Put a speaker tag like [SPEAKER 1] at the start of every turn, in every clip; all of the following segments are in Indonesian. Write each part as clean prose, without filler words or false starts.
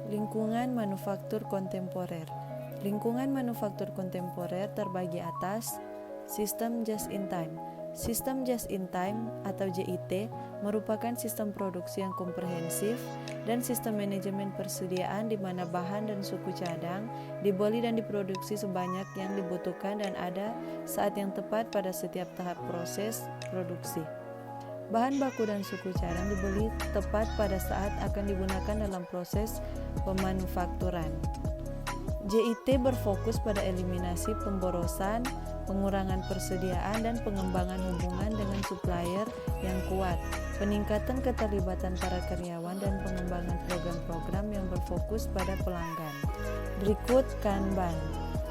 [SPEAKER 1] Lingkungan manufaktur kontemporer. Lingkungan manufaktur kontemporer terbagi atas sistem just-in-time. Sistem just-in-time atau JIT merupakan sistem produksi yang komprehensif dan sistem manajemen persediaan di mana bahan dan suku cadang dibeli dan diproduksi sebanyak yang dibutuhkan dan ada saat yang tepat pada setiap tahap proses produksi. Bahan baku dan suku cadang dibeli tepat pada saat akan digunakan dalam proses pemanufakturan. JIT berfokus pada eliminasi pemborosan, pengurangan persediaan dan pengembangan hubungan dengan supplier yang kuat, peningkatan keterlibatan para karyawan dan pengembangan program-program yang berfokus pada pelanggan. Berikut Kanban.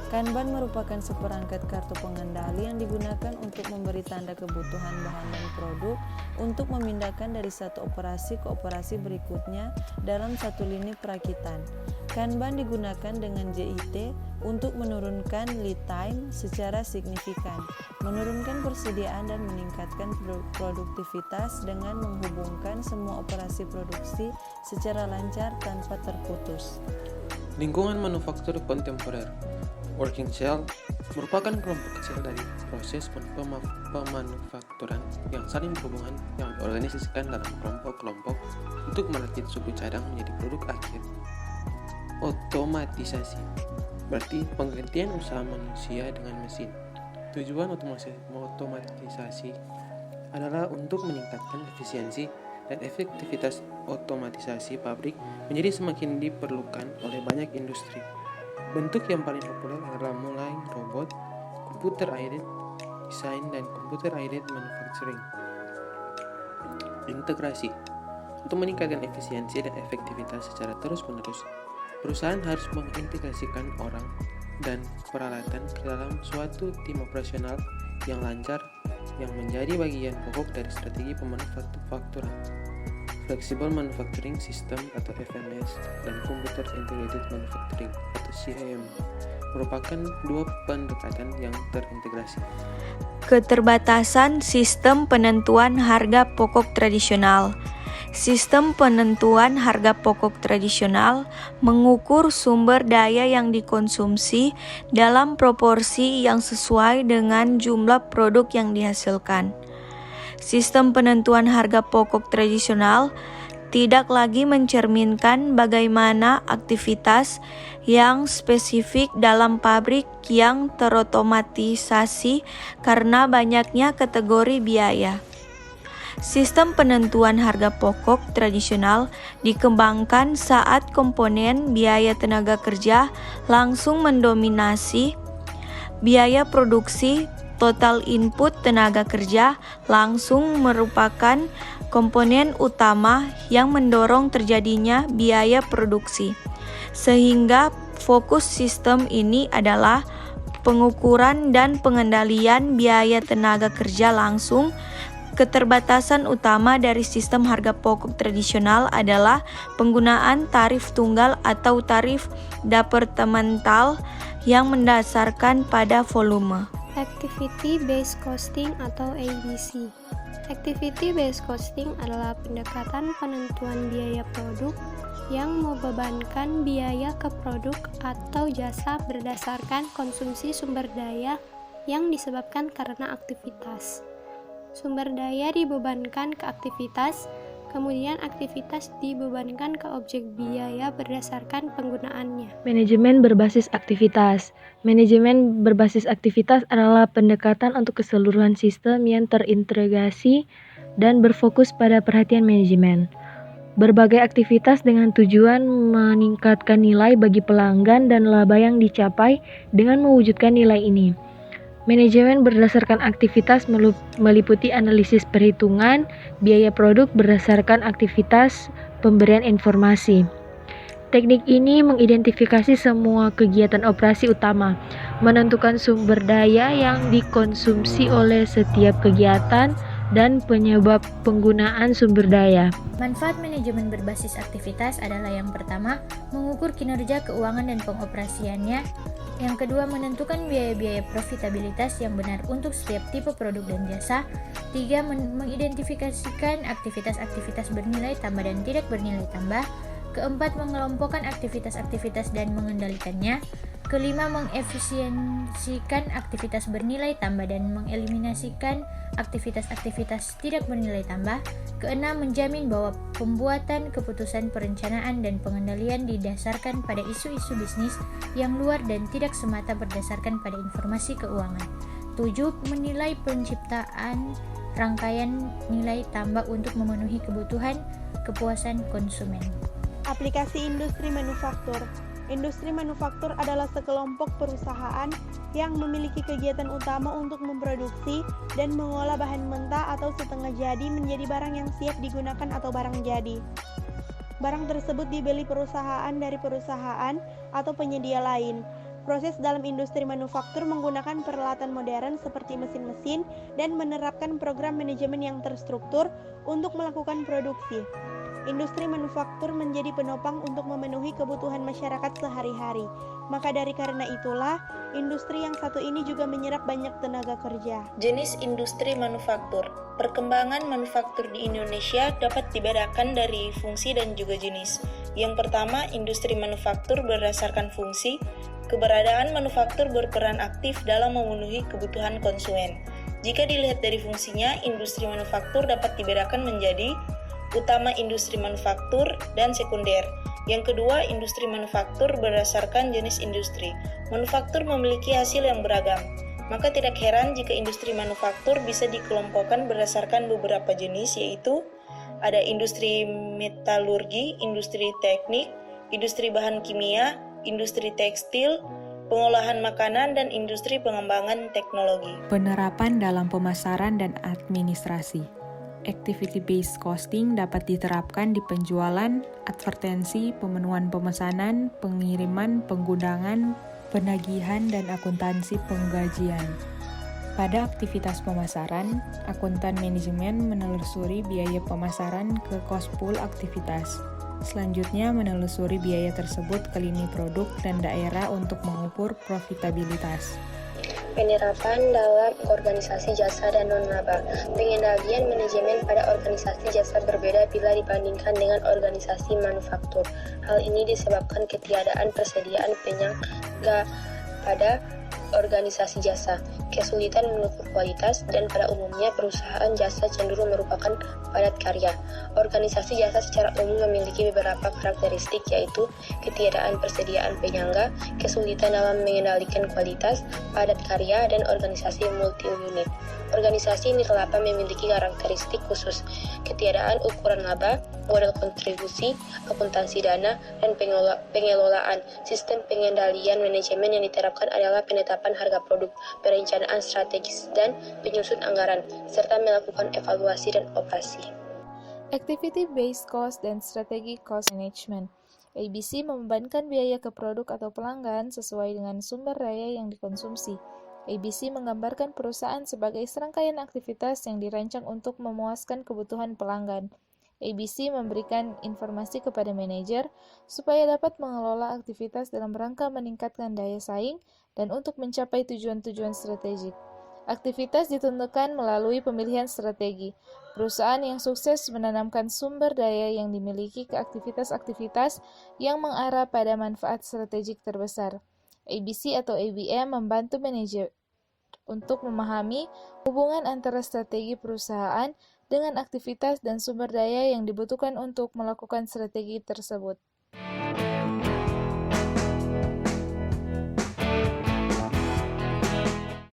[SPEAKER 1] Kanban merupakan seperangkat kartu pengendali yang digunakan untuk memberi tanda kebutuhan bahan dan produk untuk memindahkan dari satu operasi ke operasi berikutnya dalam satu lini perakitan. Kanban digunakan dengan JIT untuk menurunkan lead time secara signifikan, menurunkan persediaan dan meningkatkan produktivitas dengan menghubungkan semua operasi produksi secara lancar tanpa terputus.
[SPEAKER 2] Lingkungan manufaktur kontemporer Working Cell merupakan kelompok kecil dari proses pemanufakturan yang saling berhubungan yang diorganisasikan dalam kelompok-kelompok untuk merakit suku cadang menjadi produk akhir. Otomatisasi berarti penggantian usaha manusia dengan mesin. Tujuan otomatisasi adalah untuk meningkatkan efisiensi dan efektivitas. Otomatisasi pabrik menjadi semakin diperlukan oleh banyak industri. Bentuk yang paling populer adalah mulai robot, computer-aided design, dan computer-aided manufacturing. Integrasi. Untuk meningkatkan efisiensi dan efektivitas secara terus-menerus, perusahaan harus mengintegrasikan orang dan peralatan ke dalam suatu tim operasional yang lancar yang menjadi bagian pokok dari strategi pemanufakturan. Flexible Manufacturing System atau FMS dan Computer Integrated Manufacturing atau CIM merupakan dua pendekatan yang terintegrasi.
[SPEAKER 3] Keterbatasan sistem penentuan harga pokok tradisional. Sistem penentuan harga pokok tradisional mengukur sumber daya yang dikonsumsi dalam proporsi yang sesuai dengan jumlah produk yang dihasilkan. Sistem penentuan harga pokok tradisional tidak lagi mencerminkan bagaimana aktivitas yang spesifik dalam pabrik yang terotomatisasi karena banyaknya kategori biaya. Sistem penentuan harga pokok tradisional dikembangkan saat komponen biaya tenaga kerja langsung mendominasi biaya produksi. Total input tenaga kerja langsung merupakan komponen utama yang mendorong terjadinya biaya produksi. Sehingga fokus sistem ini adalah pengukuran dan pengendalian biaya tenaga kerja langsung. Keterbatasan utama dari sistem harga pokok tradisional adalah penggunaan tarif tunggal atau tarif departemental yang mendasarkan pada volume.
[SPEAKER 4] Activity Based Costing atau ABC. Activity Based Costing adalah pendekatan penentuan biaya produk yang membebankan biaya ke produk atau jasa berdasarkan konsumsi sumber daya yang disebabkan karena aktivitas. Sumber daya dibebankan ke aktivitas, kemudian aktivitas dibebankan ke objek biaya berdasarkan penggunaannya.
[SPEAKER 5] Manajemen berbasis aktivitas. Manajemen berbasis aktivitas adalah pendekatan untuk keseluruhan sistem yang terintegrasi dan berfokus pada perhatian manajemen. Berbagai aktivitas dengan tujuan meningkatkan nilai bagi pelanggan dan laba yang dicapai dengan mewujudkan nilai ini. Manajemen berdasarkan aktivitas meliputi analisis perhitungan biaya produk berdasarkan aktivitas pemberian informasi. Teknik ini mengidentifikasi semua kegiatan operasi utama, menentukan sumber daya yang dikonsumsi oleh setiap kegiatan, dan penyebab penggunaan sumber daya.
[SPEAKER 6] Manfaat manajemen berbasis aktivitas adalah yang pertama, mengukur kinerja keuangan dan pengoperasiannya. Yang kedua, menentukan biaya-biaya profitabilitas yang benar untuk setiap tipe produk dan jasa. Tiga, mengidentifikasikan aktivitas-aktivitas bernilai tambah dan tidak bernilai tambah. Keempat, mengelompokkan aktivitas-aktivitas dan mengendalikannya. Kelima, mengefisiensikan aktivitas bernilai tambah dan mengeliminasikan aktivitas-aktivitas tidak bernilai tambah. Keenam, menjamin bahwa pembuatan keputusan perencanaan dan pengendalian didasarkan pada isu-isu bisnis yang luar dan tidak semata berdasarkan pada informasi keuangan. 7. Menilai penciptaan rangkaian nilai tambah untuk memenuhi kebutuhan kepuasan konsumen.
[SPEAKER 7] Aplikasi industri manufaktur. Industri manufaktur adalah sekelompok perusahaan yang memiliki kegiatan utama untuk memproduksi dan mengolah bahan mentah atau setengah jadi menjadi barang yang siap digunakan atau barang jadi. Barang tersebut dibeli perusahaan dari perusahaan atau penyedia lain. Proses dalam industri manufaktur menggunakan peralatan modern seperti mesin-mesin dan menerapkan program manajemen yang terstruktur untuk melakukan produksi. Industri manufaktur menjadi penopang untuk memenuhi kebutuhan masyarakat sehari-hari. Maka dari karena itulah, industri yang satu ini juga menyerap banyak tenaga kerja.
[SPEAKER 8] Jenis industri manufaktur. Perkembangan manufaktur di Indonesia dapat dibedakan dari fungsi dan juga jenis. Yang pertama, industri manufaktur berdasarkan fungsi. Keberadaan manufaktur berperan aktif dalam memenuhi kebutuhan konsumen. Jika dilihat dari fungsinya, industri manufaktur dapat dibedakan menjadi utama industri manufaktur dan sekunder. Yang kedua, industri manufaktur berdasarkan jenis industri. Manufaktur memiliki hasil yang beragam, maka tidak heran jika industri manufaktur bisa dikelompokkan berdasarkan beberapa jenis, yaitu ada industri metalurgi, industri teknik, industri bahan kimia, industri tekstil, pengolahan makanan, dan industri pengembangan teknologi.
[SPEAKER 9] Penerapan dalam pemasaran dan administrasi. Activity-based costing dapat diterapkan di penjualan, advertensi, pemenuhan pemesanan, pengiriman, pengundangan, penagihan, dan akuntansi penggajian. Pada aktivitas pemasaran, akuntan manajemen menelusuri biaya pemasaran ke cost pool aktivitas. Selanjutnya, menelusuri biaya tersebut ke lini produk dan daerah untuk mengukur profitabilitas.
[SPEAKER 10] Penerapan dalam organisasi jasa dan non-laba. Pengendalian manajemen pada organisasi jasa berbeda bila dibandingkan dengan organisasi manufaktur. Hal ini disebabkan ketiadaan persediaan penyangga pada organisasi jasa, kesulitan mengukur kualitas, dan pada umumnya perusahaan jasa cenderung merupakan padat karya. Organisasi jasa secara umum memiliki beberapa karakteristik, yaitu ketiadaan persediaan penyangga, kesulitan dalam mengendalikan kualitas, padat karya, dan organisasi multi-unit. Organisasi nirlaba memiliki karakteristik khusus, ketiadaan ukuran laba, model kontribusi, akuntansi dana, dan pengelolaan. Sistem pengendalian manajemen yang diterapkan adalah penetapan harga produk, perencanaan strategis, dan penyusun anggaran, serta melakukan evaluasi dan operasi.
[SPEAKER 11] Activity-based cost dan strategi cost management. ABC membebankan biaya ke produk atau pelanggan sesuai dengan sumber daya yang dikonsumsi. ABC menggambarkan perusahaan sebagai serangkaian aktivitas yang dirancang untuk memuaskan kebutuhan pelanggan. ABC memberikan informasi kepada manajer supaya dapat mengelola aktivitas dalam rangka meningkatkan daya saing dan untuk mencapai tujuan-tujuan strategik. Aktivitas ditentukan melalui pemilihan strategi. Perusahaan yang sukses menanamkan sumber daya yang dimiliki ke aktivitas-aktivitas yang mengarah pada manfaat strategik terbesar. ABC atau ABM membantu manajer untuk memahami hubungan antara strategi perusahaan dengan aktivitas dan sumber daya yang dibutuhkan untuk melakukan strategi tersebut.